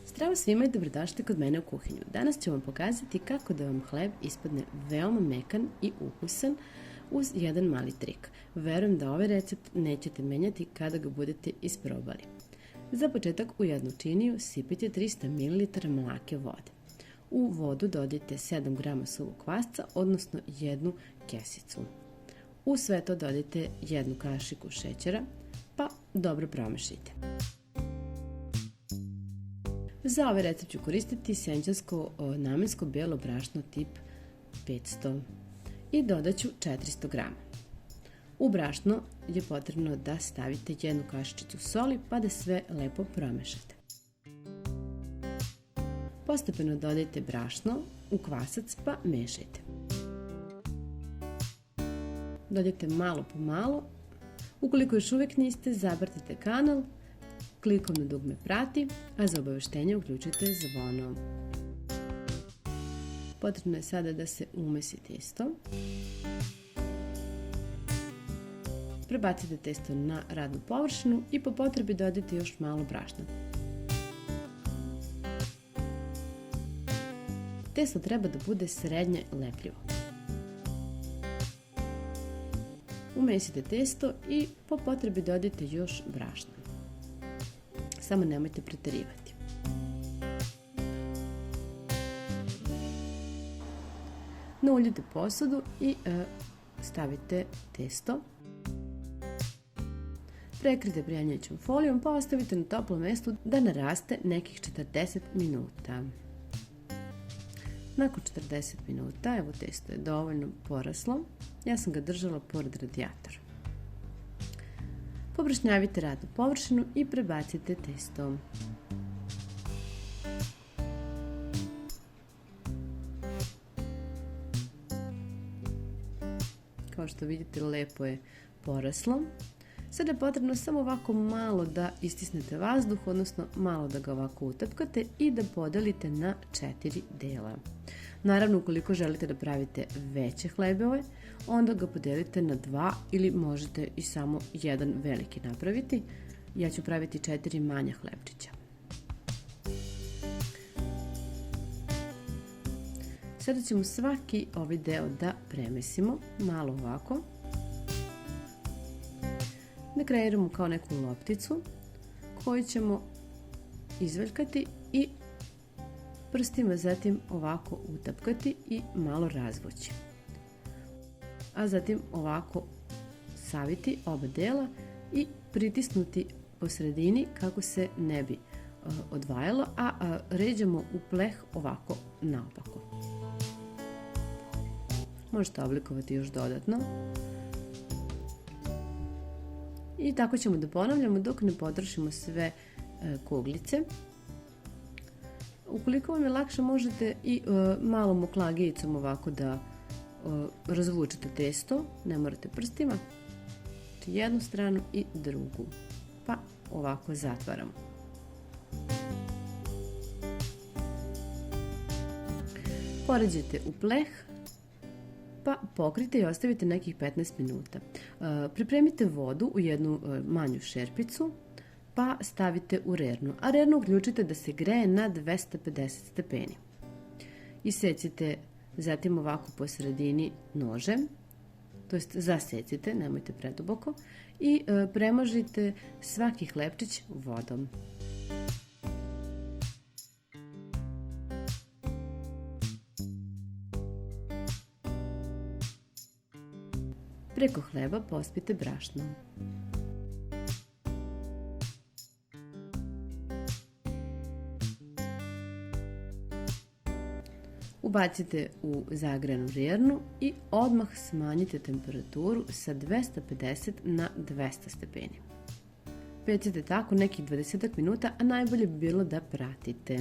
Zdravo svima i dobrodošli kod mene u kuhinju. Danas ću vam pokazati kako da vam hleb ispadne veoma mekan i ukusan uz jedan mali trik. Verujem da ovaj recept nećete menjati kada ga budete isprobali. Za početak u jednu činiju sipite 300 ml mlake vode. U vodu dodajte 7 g suvog kvasca, odnosno jednu kesicu. U sve to dodajte jednu kašiku šećera, pa dobro promešajte. Za ovaj recept ću koristiti senčansko namensko bijelo brašno tip 500 i dodat ću 400 g. U brašno je potrebno da stavite jednu kašičicu soli pa da sve lepo promešate. Postepeno dodajte brašno u kvasac pa mešajte. Dodajte malo po malo. Ukoliko još uvijek niste, zapratite kanal klikom na dugme prati, a za obaveštenje uključite zvono. Potrebno je sada da se umesi testo. Prebacite testo na radnu površinu i po potrebi dodajte još malo brašna. Testo treba da bude srednje lepljivo. Umesite testo i po potrebi dodajte još brašna. Samo nemojte preterivati. Nauljite posudu i stavite testo. Prekrijte prjanjajućom folijom pa ostavite na toplom mjestu da naraste nekih 40 minuta. Nakon 40 minuta, evo testo je dovoljno poraslo, ja sam ga držala pored radijatora. Poprašnjavite radnu površinu i prebacite testo. Kao što vidite, lepo je poraslo. Sada je potrebno samo ovako malo da istisnete vazduh, odnosno malo da ga ovako utapkate i da podelite na 4 dela. Naravno, ukoliko želite da pravite veće hlebove, onda ga podelite na 2 ili možete i samo jedan veliki napraviti. Ja ću praviti 4 manja hlebčića. Sada ćemo svaki ovaj deo da premesimo, malo ovako. Da kreiramo kao neku lopticu koju ćemo izveljkati i prstima zatim ovako utapkati i malo razvući. A zatim ovako saviti oba dela i pritisnuti po sredini kako se ne bi odvajalo, a ređamo u pleh ovako naopako. Možete oblikovati još dodatno. I tako ćemo da ponavljamo dok ne potrošimo sve kuglice. Ukoliko vam je lakše, možete i malom oklagijicom ovako da razvučete testo, ne morate prstima, jednu stranu i drugu, pa ovako zatvaramo. Poređajte u pleh, pa pokrijte i ostavite nekih 15 minuta. Pripremite vodu u jednu manju šerpicu, pa stavite u rernu, a rernu uključite da se greje na 250 stepeni. Isecite zatim ovako po sredini nožem, to jest zasecite, nemojte preduboko, i premažite svaki hlebčić vodom. Preko hleba pospite brašnom. Ubacite u zagrejanu rernu i odmah smanjite temperaturu sa 250 na 200 stepeni. Pecite tako nekih 20 minuta, a najbolje bi bilo da pratite,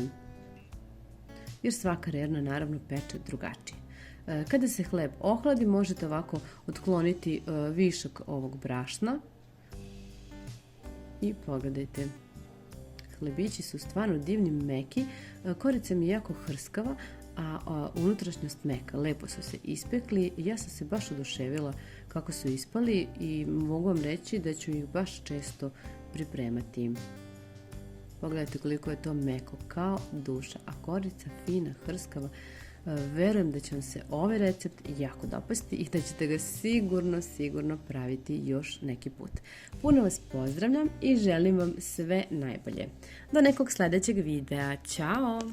jer svaka rerna naravno peče drugačije. Kada se hleb ohladi, možete ovako otkloniti višak ovog brašna i pogledajte. Hlebići su stvarno divni, meki, korica mi je jako hrskava, a unutrašnjost meka. Lepo su se ispekli, ja sam se baš oduševila kako su ispali i mogu vam reći da ću ih baš često pripremati. Pogledajte koliko je to meko, kao duša, a korica fina, hrskava. Verujem da će vam se ovaj recept jako dopasti i da ćete ga sigurno praviti još neki put. Puno vas pozdravljam i želim vam sve najbolje. Do nekog sledećeg videa. Ćao!